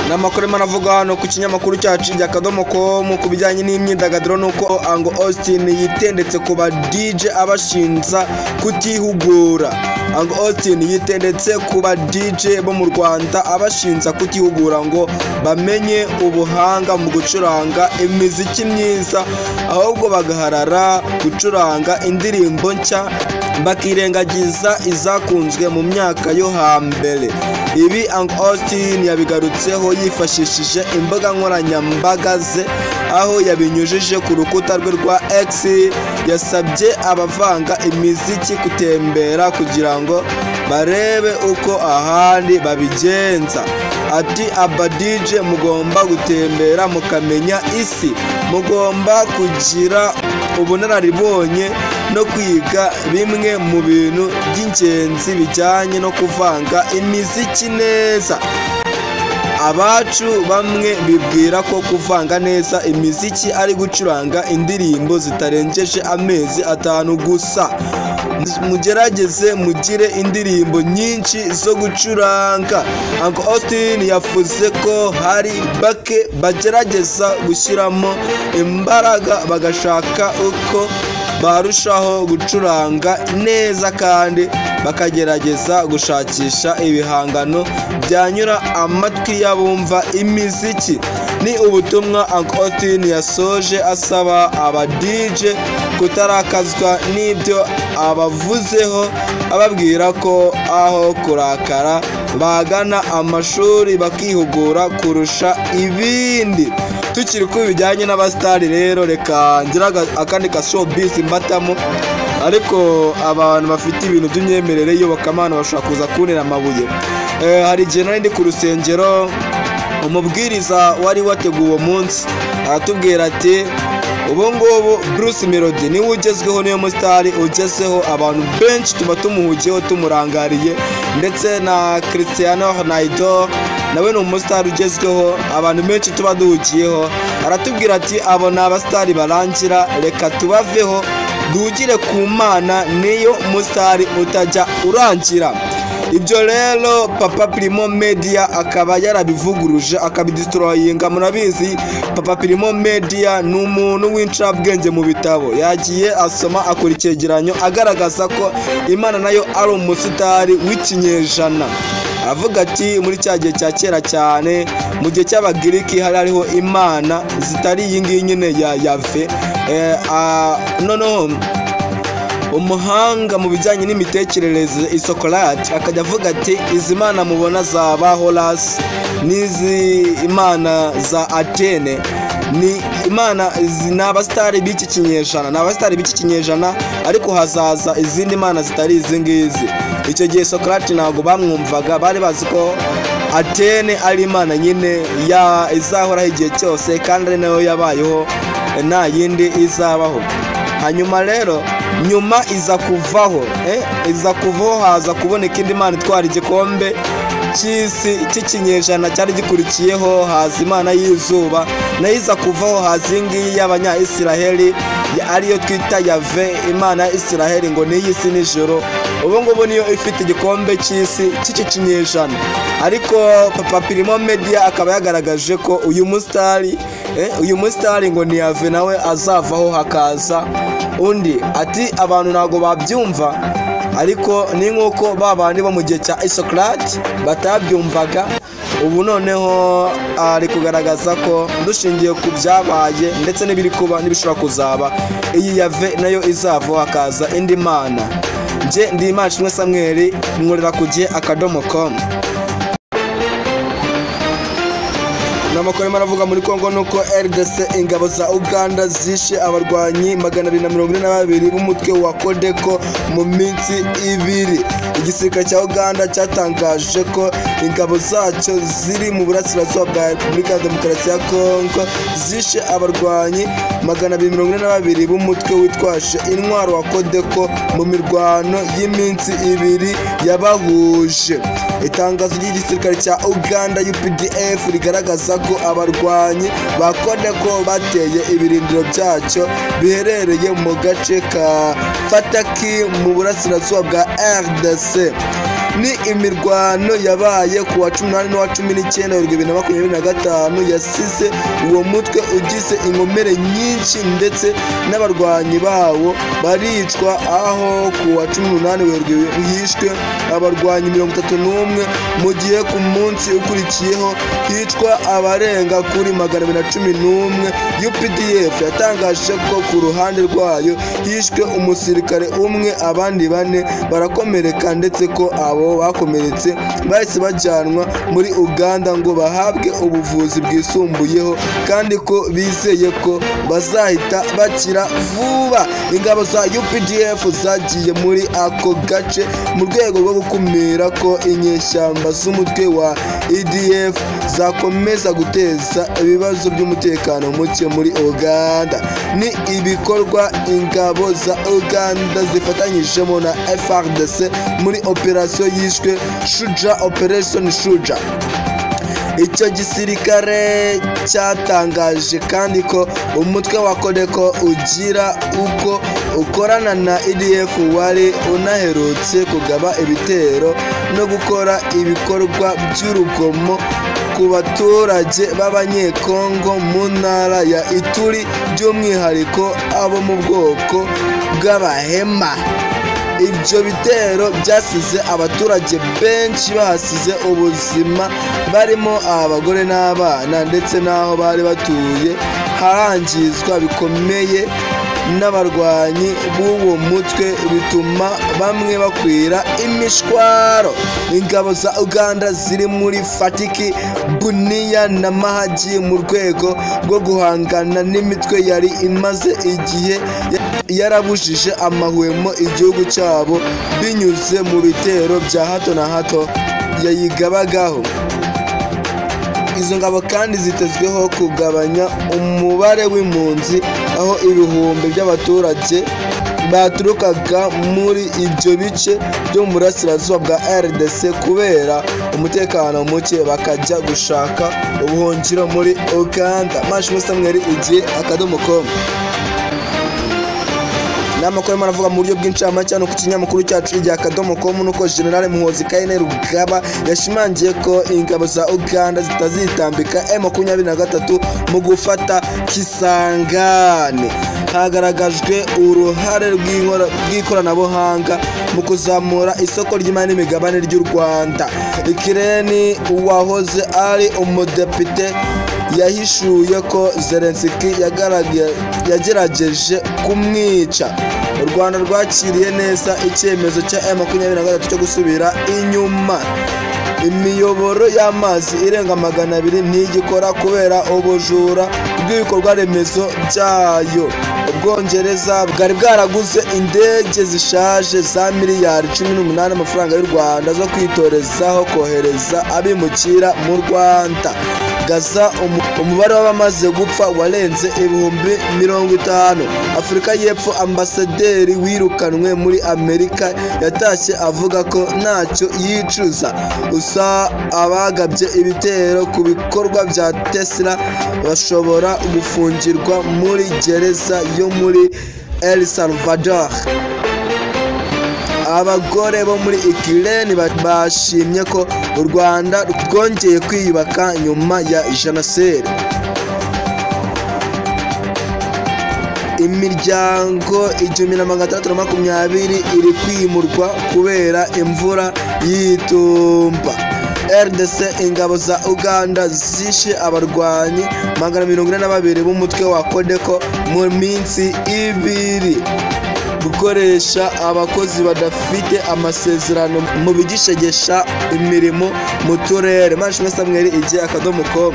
Namakuru manavuga hano ku kinyamakuru cyacu Akadomo.com ku bijyanye n'imyidagaduro nuko Uncle Austin yitendetse ku ba DJ abashinza kutihugura. Uncle Austin yitendetse ku ba DJ bo mu Rwanda abashinza kutihugura ngo bamenye ubuhanga mu gucuranga imiziki myiza, ahubwo bagaharara gucuranga indirimbo nshya bakirengagiza izakunzwe mu myaka yo hambere. Ibi Uncle Austin yabigarutseho yifashishije imbuga nkoranyambaga ze, aho yabinyujije ku rukuta rwe rwa X. Yasabye abavanga imiziki gutembera kugira ngo barebe uko ahandi babigenza. Ati aba DJ mugomba gutembera mukamenya isi, mugomba kugira ubunararibonye no kwiga bimwe mu bintu by'ingenzi bijyanye no kuvanga imiziki neza. Abacu bamwe bibwira ko kuvanga neza imiziki ari gucuranga indirimbo zitarengeje amezi 5 gusa. Mugerageze mugire indirimbo nyinshi zo gucuranga. Uncle Austin yavuze ko hari bake bagerageza gushyiramo imbaraga bagashaka uko barushaho gucuranga neza kandi bakagerageza gushakisha ibihangano byanyura amatwi y'abumva imiziki. Ni ubutumwa Uncle Austin yasoje asaba aba DJ kutarakazwa n'ibyo abavuzeho, ababwira ko aho kurakara bagana amashuri bakihugura kurusha ibindi. Tukiri ku bijyanye n'abastari rero, reka ngira akandi ka showbiz mbatamo, ariko abantu bafite ibintu by'imyemerere y'Iyobokamana bashaka kuza kunera amabuye. Hari igihe nari ndi ku rusengero, umubwiriza wari wateguwe uwo munsi aratubwira ati ubu ngubu Bruce Melody niwe ugezweho, niyo mustari ugezeho, abantu benshi tuba tumuhugiyeho tumurangariye, ndetse na Cristiano Ronaldo nawe ni umustari ugezweho, abantu benshi tuba duhugiyeho. Aratubwira ati abo ni abastari barangira, reka tubaveho duhugire ku Mana, niyo mustari utajya urangira. Ibyo rero Papa Primo Media akaba yarabivuguruje akabidestroyinga. Murabizi Papa Primo Media ni umuntu w'incabwenge mu bitabo, yagiye asoma akora icyegeranyo agaragaza ko Imana nayo ari umusitari w'ikinyejana. Avuga ati muri cya gihe cya kera cyane, mu gihe cy'Abagiriki hari hariho imana zitari iyi ngiyi nyine ya Yahve. Noneho umuhanga mu bijyanye n'imitekerereze Socrates akajya avuga ati izi mana mubona zaba Horus n'izi imana za Athene ni imana n'abastari b'iki kinyejana, n'abastari b'iki kinyejana, ariko hazaza izindi mana zitari izi ngizi. Icyo gihe Socrates ntabwo bamwumvaga, bari bazi ko Athene ari imana nyine ya izahoraho igihe cyose kandi ari nayo yabayeho, nta yindi izabaho. Hanyuma rero nyuma iza kuvaho haza kuboneka indi mana itwara igikombe cy'isi cy'ikinyejana cyari gikurikiyeho, haza imana y'izuba, nayo iza kuvaho haza ingiyi y'Abanya-Isiraheli ariyo twita Yahve, imana ya Isiraheli ngo ni iy'isi n'ijoro. Ubu ngubu niyo ifite igikombe cy'isi cy'iki kinyejana. Ariko Papa Primo Media akaba yagaragaje ko uyu mustari ngo ni Yahve nawe azavaho hakaza undi. Ati abantu ntago babyumva, ariko ni nk'uko babandi bo mu gihe cya Socrates batabyumvaga. Ubu noneho ari kugaragaza ko dushingiye ku byabaye ndetse n'ibiri kuba n'ibishobora kuzaba, iyi Yahve nayo izavaho hakaza indi mana. Nje ndi Imanishimwe Samuel, nkorera ku gihe Akadomo.com. Namakuru maravuga muri Kongo nuko RDC ingabo za Uganda zishe abarwanyi 242 b'umutwe wa Kodeko mu minsi 2. Igisirikare cya Uganda cyatangaje ko ingabo zacyo ziri mu burasirazuba bwa Repubulika ya Demokarasi ya Kongo zishe abarwanyi 242 b'umutwe witwaje intwaro wa Kodeko mu mirwano y'iminsi 2 yabahuje. Itangazo ry'igisirikare cya Uganda UPDF rigaragaza ko abarwanyi ba Kodeko bateye ibirindiro byacyo biherereye mu gace ka Fataki mu burasirazuba bwa RDC. ni imirwano yabaye ku wa 18 n'uwa 19 2025 yasize uwo mutwe ugize inkomere nyinshi ndetse n'abarwanyi bawo baricwa, aho ku wa 18 hishwe abarwanyi 31 mu gihe ku munsi ukurikiyeho hicwa abarenga kuri 211. UPDF yatangaje ko ku ruhande rwayo hishwe umusirikare umwe, abandi 4 barakomereka ndetse ko abo bakomeretse bahise bajyanwa muri Uganda ngo bahabwe ubuvuzi bwisumbuyeho kandi ko bizeye ko bazahita bakira vuba. Ingabo za UPDF zagiye muri ako gace mu rwego rwo gukumira ko inyeshyamba z'umutwe wa EDF zakomeza guteza ibibazo by'umutekano muke muri Uganda. Ni ibikorwa ingabo za Uganda zifatanyijemo na FARDC muri operasiyo yishwe Shuja, Operation Shuja. Icyo gisirikare cyatangaje kandi ko umutwe wa Codeco ugira uko ukorana na EDF wari unaherutse kugaba ibitero no gukora ibikorwa by'urugomo ku baturage b'Abanyekongo mu ntara ya Ituri, by'umwihariko abo mu bwoko bw'Abahema. Ibyo bitero byasize abaturage benshi bahasize ubuzima, barimo abagore n'abana ndetse n'aho bari batuye harangizwa bikomeye n'abarwanyi b'uwo mutwe, bituma bamwe bakwira imishwaro. Ingabo za Uganda ziri muri Fatiki, Bunia na Mahagi mu rwego rwo guhangana n'imitwe yari imaze igihe yarabujije amahwemo igihugu cyabo binyuze mu bitero bya hato na hato yayigabagaho. Izo ngabo kandi zitezweho kugabanya umubare w'impunzi, aho ibihumbi by'abaturage baturukaga muri ibyo bice byo mu burasirazuba bwa RDC kubera umutekano muke bakajya gushaka ubuhungiro muri Uganda. Mashimo Samuel, igihe.com. Namakuru maravuga mu buryo bw'incamake cyane ku kinyamakuru cyacu igihe.com nuko General Muhoozi Kainerugaba yashimangiye ko ingabo za Uganda zitazitambika M23 mu gufata Kisangani. Hagaragajwe uruhare rw'ikoranabuhanga mu kuzamura isoko ry'imari n'imigabane ry'u Rwanda. Ikireni uwahoze ari umudepite yahishuye ko Zelensky yagerageje kumwica. U Rwanda rwakiriye neza icyemezo cya M23 cyo gusubira inyuma. Imiyoboro y'amazi irenga 200 ntigikora kubera ubujura bw'ibikorwa remezo byayo. Ubwongereza bwari bwaraguze indege zishaje za miliyari 18 amafaranga y'u Rwanda zo kwitorezaho kohereza abimukira mu Rwanda. Gaza umubare w'abamaze gupfa warenze 50,000. Afurika y'Epfo ambasaderi wirukanwe muri Amerika yatashye avuga ko ntacyo yicuza. Usa abagabye ibitero ku bikorwa bya Tesla bashobora gufungirwa muri gereza yo muri El Salvador. Abagore bo muri Ukraine bashimye ko u Rwanda rwongeye kwiyubaka nyuma ya jenoside. Imiryango 1620 iri kwimurwa kubera imvura y'itumba. RDC ingabo za Uganda zishe abarwanyi 142 b'umutwe wa Codeco mu minsi 2. Gukoresha abakozi badafite amasezerano mu bigishegesha imirimo mu turere. Mashimo Samuel, igihe.com.